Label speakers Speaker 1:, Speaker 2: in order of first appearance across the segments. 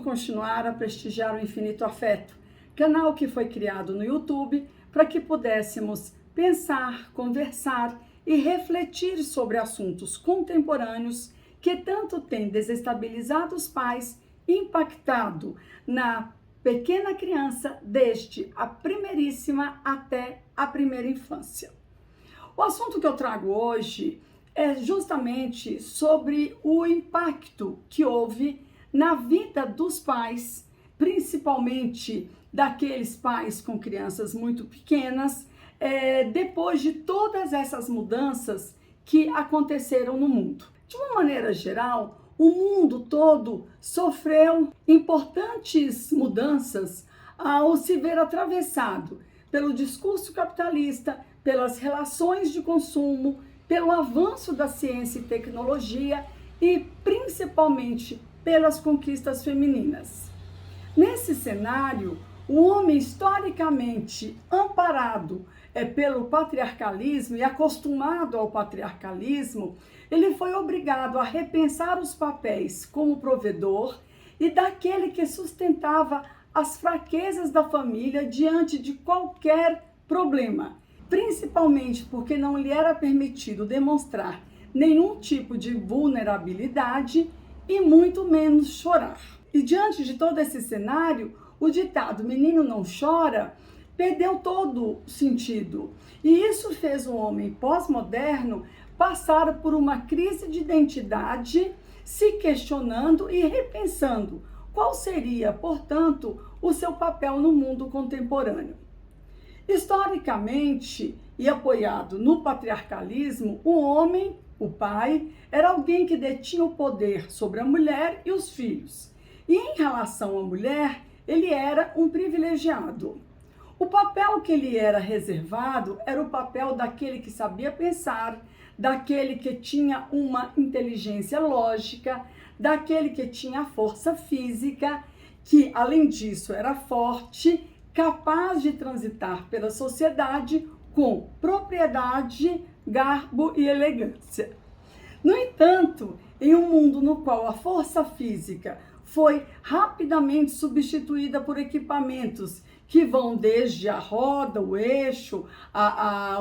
Speaker 1: continuar a prestigiar o Infinito Afeto, canal que foi criado no YouTube para que pudéssemos pensar, conversar e refletir sobre assuntos contemporâneos que tanto têm desestabilizado os pais, impactado na pequena criança desde a primeiríssima até a primeira infância. O assunto que eu trago hoje é justamente sobre o impacto que houve na vida dos pais, principalmente daqueles pais com crianças muito pequenas, depois de todas essas mudanças que aconteceram no mundo. De uma maneira geral, o mundo todo sofreu importantes mudanças ao se ver atravessado pelo discurso capitalista, pelas relações de consumo, pelo avanço da ciência e tecnologia e principalmente pelas conquistas femininas. Nesse cenário, o homem historicamente amparado pelo patriarcalismo e acostumado ao patriarcalismo, ele foi obrigado a repensar os papéis como provedor e daquele que sustentava as fraquezas da família diante de qualquer problema, principalmente porque não lhe era permitido demonstrar nenhum tipo de vulnerabilidade e muito menos chorar. E diante de todo esse cenário, o ditado "menino não chora" perdeu todo o sentido. E isso fez o homem pós-moderno passar por uma crise de identidade, se questionando e repensando qual seria, portanto, o seu papel no mundo contemporâneo. Historicamente, e apoiado no patriarcalismo, o homem, o pai, era alguém que detinha o poder sobre a mulher e os filhos. E em relação à mulher, ele era um privilegiado. O papel que lhe era reservado era o papel daquele que sabia pensar, daquele que tinha uma inteligência lógica, daquele que tinha força física, que além disso era forte, capaz de transitar pela sociedade com propriedade, garbo e elegância. No entanto, em um mundo no qual a força física foi rapidamente substituída por equipamentos que vão desde a roda, o eixo,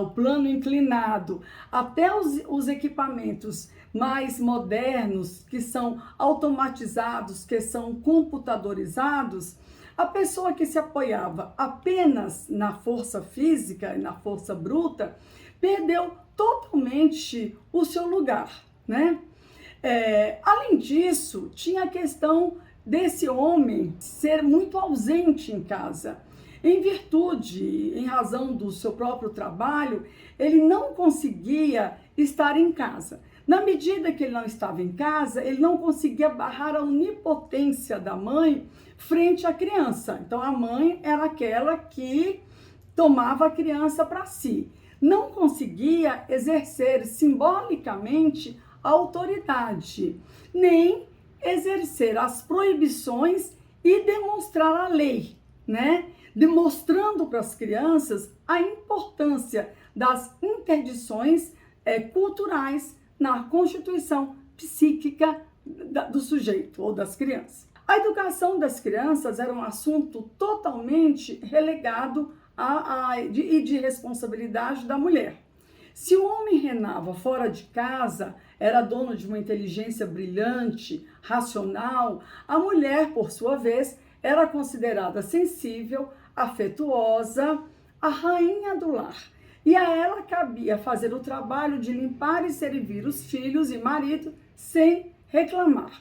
Speaker 1: o plano inclinado, até os equipamentos mais modernos, que são automatizados, que são computadorizados, a pessoa que se apoiava apenas na força física e na força bruta perdeu totalmente o seu lugar, né? Além disso, tinha a questão desse homem ser muito ausente em casa. Em virtude, em razão do seu próprio trabalho, ele não conseguia estar em casa. Na medida que ele não estava em casa, ele não conseguia barrar a onipotência da mãe frente à criança. Então, a mãe era aquela que tomava a criança para si. Não conseguia exercer simbolicamente a autoridade, nem exercer as proibições e demonstrar a lei, né? Demonstrando para as crianças a importância das interdições culturais na constituição psíquica do sujeito ou das crianças. A educação das crianças era um assunto totalmente relegado e de responsabilidade da mulher. Se o homem reinava fora de casa, era dono de uma inteligência brilhante, racional, a mulher, por sua vez, era considerada sensível, afetuosa, a rainha do lar. E a ela cabia fazer o trabalho de limpar e servir os filhos e marido sem reclamar.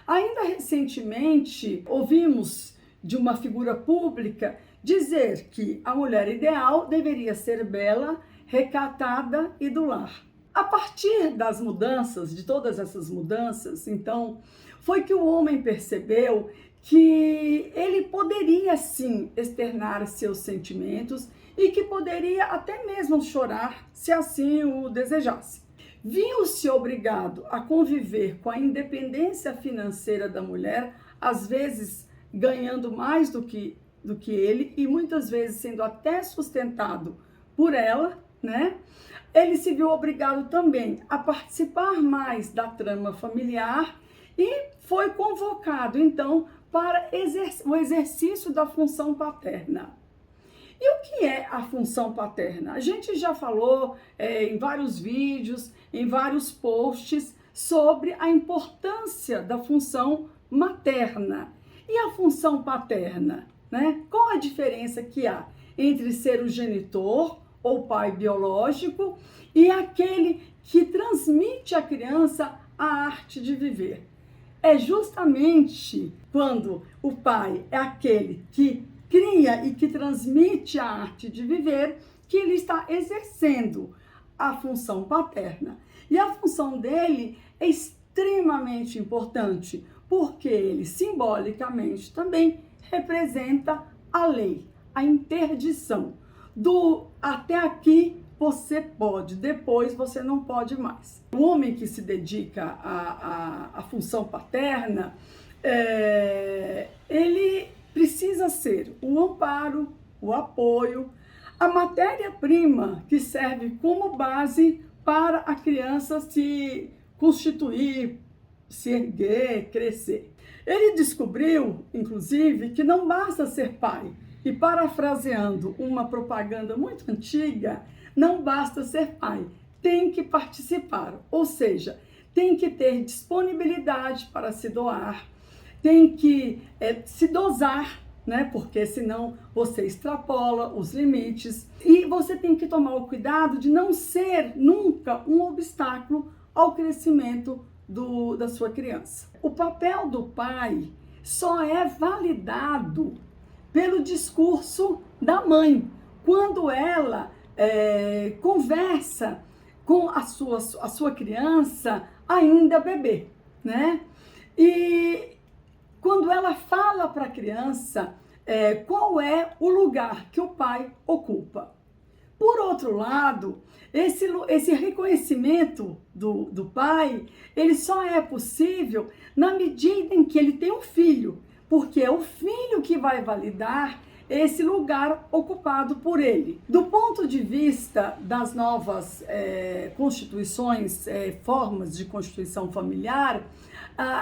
Speaker 1: Ainda recentemente, ouvimos de uma figura pública dizer que a mulher ideal deveria ser bela, recatada e do lar. A partir das mudanças, de todas essas mudanças, então, foi que o homem percebeu que ele poderia sim externar seus sentimentos e que poderia até mesmo chorar se assim o desejasse. Viu-se obrigado a conviver com a independência financeira da mulher, às vezes ganhando mais do que ele e muitas vezes sendo até sustentado por ela, né? Ele se viu obrigado também a participar mais da trama familiar e foi convocado, então, para o exercício da função paterna. E o que é a função paterna? A gente já falou em vários vídeos, em vários posts, sobre a importância da função materna. E a função paterna, né? Qual a diferença que há entre ser o genitor, ou pai biológico, e aquele que transmite à criança a arte de viver? É justamente quando o pai é aquele que cria e que transmite a arte de viver, que ele está exercendo a função paterna. E a função dele é extremamente importante, porque ele simbolicamente também representa a lei, a interdição do até aqui você pode, depois você não pode mais. O homem que se dedica à função paterna, ele precisa ser o amparo, o apoio, a matéria-prima que serve como base para a criança se constituir, se erguer, crescer. Ele descobriu, inclusive, que não basta ser pai. E parafraseando uma propaganda muito antiga, não basta ser pai, tem que participar, ou seja, tem que ter disponibilidade para se doar, tem que se dosar, né? Porque senão você extrapola os limites, e você tem que tomar o cuidado de não ser nunca um obstáculo ao crescimento da sua criança. O papel do pai só é validado pelo discurso da mãe, quando ela conversa com a sua criança ainda bebê, né? E quando ela fala para a criança qual é o lugar que o pai ocupa. Por outro lado, esse reconhecimento do pai, ele só é possível na medida em que ele tem um filho, porque é o filho que vai validar esse lugar ocupado por ele. Do ponto de vista das novas constituições, formas de constituição familiar,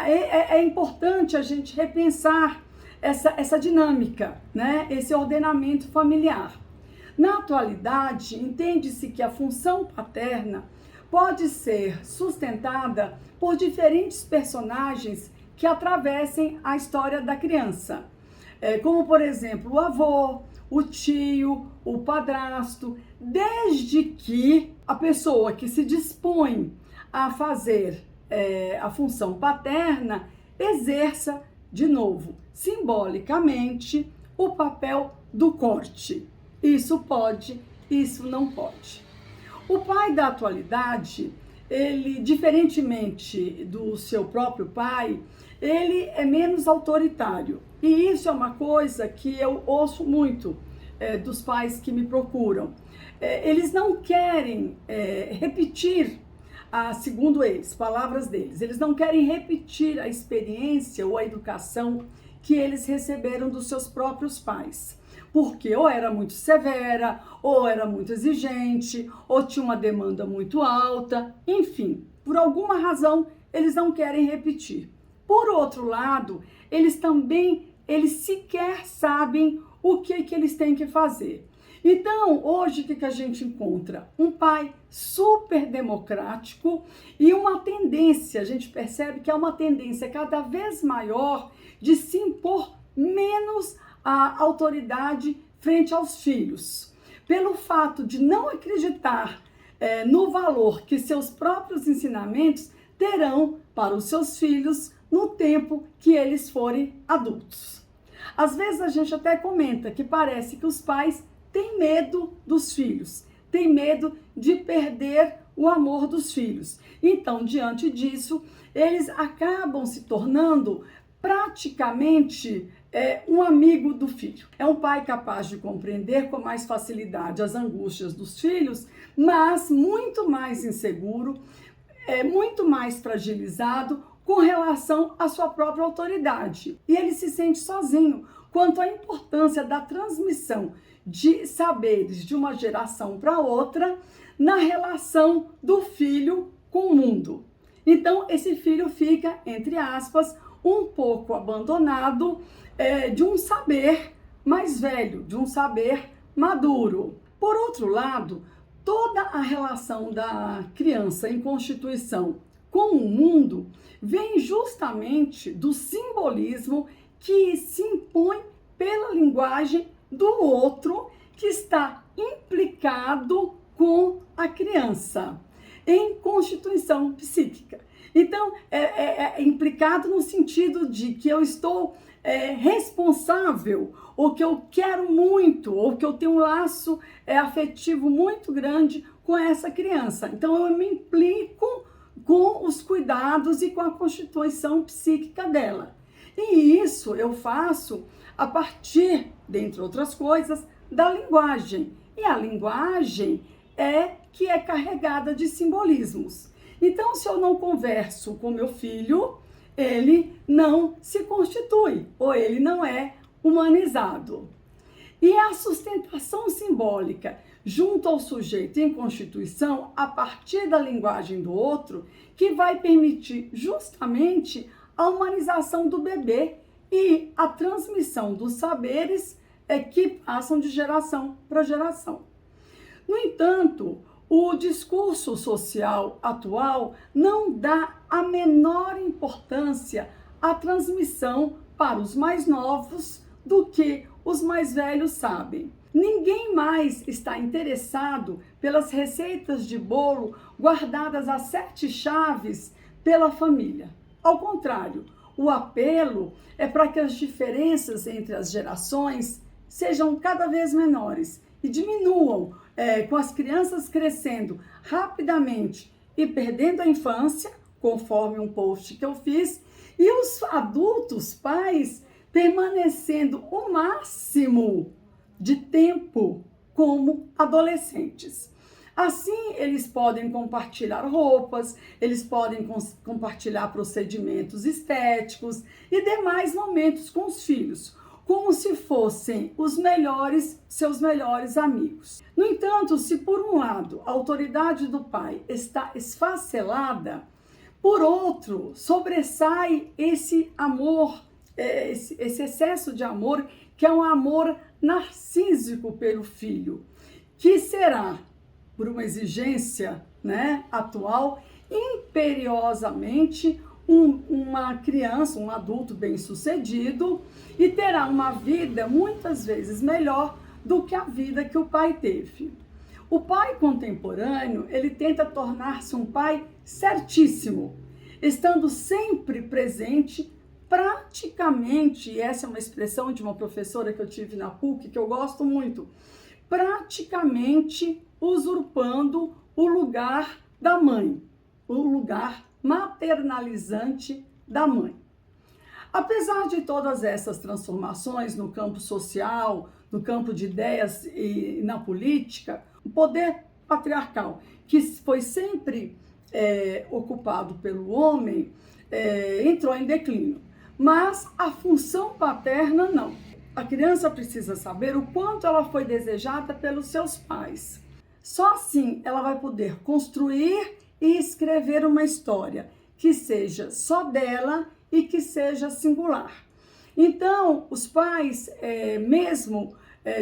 Speaker 1: é importante a gente repensar essa dinâmica, né? Esse ordenamento familiar. Na atualidade, entende-se que a função paterna pode ser sustentada por diferentes personagens que atravessem a história da criança, como, por exemplo, o avô, o tio, o padrasto, desde que a pessoa que se dispõe a fazer a função paterna exerça, de novo, simbolicamente, o papel do corte. Isso pode, isso não pode. O pai da atualidade, ele, diferentemente do seu próprio pai, ele é menos autoritário. E isso é uma coisa que eu ouço muito dos pais que me procuram. Eles não querem repetir, segundo eles, palavras deles, eles não querem repetir a experiência ou a educação que eles receberam dos seus próprios pais. Porque ou era muito severa, ou era muito exigente, ou tinha uma demanda muito alta, enfim, por alguma razão eles não querem repetir. Por outro lado, eles sequer sabem o que eles têm que fazer. Então, hoje, o que a gente encontra? Um pai super democrático e uma tendência, a gente percebe que é uma tendência cada vez maior de se impor menos a autoridade frente aos filhos. Pelo fato de não acreditar no valor que seus próprios ensinamentos terão para os seus filhos no tempo que eles forem adultos. Às vezes a gente até comenta que parece que os pais têm medo dos filhos, têm medo de perder o amor dos filhos. Então, diante disso, eles acabam se tornando praticamente um amigo do filho. É um pai capaz de compreender com mais facilidade as angústias dos filhos, mas muito mais inseguro, muito mais fragilizado com relação à sua própria autoridade. E ele se sente sozinho quanto à importância da transmissão de saberes de uma geração para outra na relação do filho com o mundo. Então, esse filho fica, entre aspas, um pouco abandonado de um saber mais velho, de um saber maduro. Por outro lado, toda a relação da criança em constituição com o mundo vem justamente do simbolismo que se impõe pela linguagem do outro que está implicado com a criança em constituição psíquica. Então, é implicado no sentido de que eu estou responsável, ou que eu quero muito, ou que eu tenho um laço afetivo muito grande com essa criança. Então, eu me implico com os cuidados e com a constituição psíquica dela. E isso eu faço a partir, dentre outras coisas, da linguagem. E a linguagem que é carregada de simbolismos. Então, se eu não converso com meu filho, ele não se constitui, ou ele não é humanizado. E a sustentação simbólica junto ao sujeito em constituição, a partir da linguagem do outro, que vai permitir justamente a humanização do bebê e a transmissão dos saberes que passam de geração para geração. No entanto, o discurso social atual não dá a menor importância à transmissão para os mais novos do que os mais velhos sabem. Ninguém mais está interessado pelas receitas de bolo guardadas a 7 chaves pela família. Ao contrário, o apelo é para que as diferenças entre as gerações sejam cada vez menores e diminuam com as crianças crescendo rapidamente e perdendo a infância, conforme um post que eu fiz, e os adultos, pais, permanecendo o máximo de tempo como adolescentes. Assim, eles podem compartilhar roupas, eles podem compartilhar procedimentos estéticos e demais momentos com os filhos, como se fossem seus melhores amigos. No entanto, se por um lado a autoridade do pai está esfacelada, por outro, sobressai esse amor, esse excesso de amor, que é um amor narcísico pelo filho, que será, por uma exigência atual, imperiosamente uma criança, um adulto bem-sucedido, e terá uma vida muitas vezes melhor do que a vida que o pai teve. O pai contemporâneo, ele tenta tornar-se um pai certíssimo, estando sempre presente, praticamente, e essa é uma expressão de uma professora que eu tive na PUC, que eu gosto muito, praticamente usurpando o lugar da mãe, o lugar maternalizante da mãe. Apesar de todas essas transformações no campo social, no campo de ideias e na política, o poder patriarcal, que foi sempre ocupado pelo homem, entrou em declínio. Mas a função paterna não. A criança precisa saber o quanto ela foi desejada pelos seus pais. Só assim ela vai poder construir e escrever uma história que seja só dela e que seja singular. Então, os pais, mesmo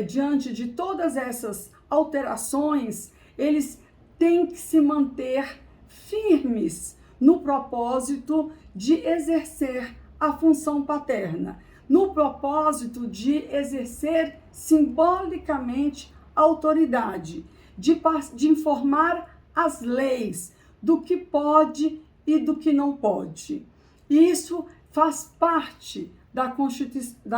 Speaker 1: diante de todas essas alterações, eles têm que se manter firmes no propósito de exercer a função paterna, no propósito de exercer simbolicamente a autoridade, de informar as leis do que pode e do que não pode. Isso faz parte da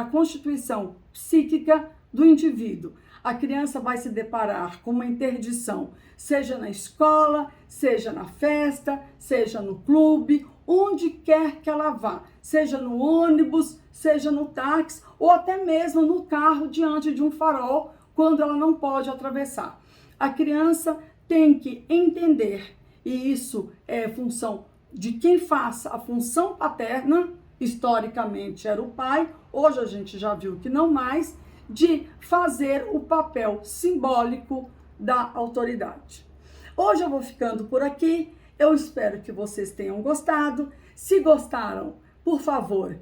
Speaker 1: constituição psíquica do indivíduo. A criança vai se deparar com uma interdição, seja na escola, seja na festa, seja no clube, onde quer que ela vá, seja no ônibus, seja no táxi ou até mesmo no carro diante de um farol, quando ela não pode atravessar. A criança tem que entender, e isso é função de quem faça a função paterna, historicamente era o pai, hoje a gente já viu que não mais, de fazer o papel simbólico da autoridade. Hoje eu vou ficando por aqui, eu espero que vocês tenham gostado. Se gostaram, Por favor,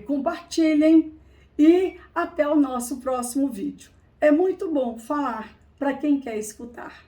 Speaker 1: compartilhem e até o nosso próximo vídeo. É muito bom falar para quem quer escutar.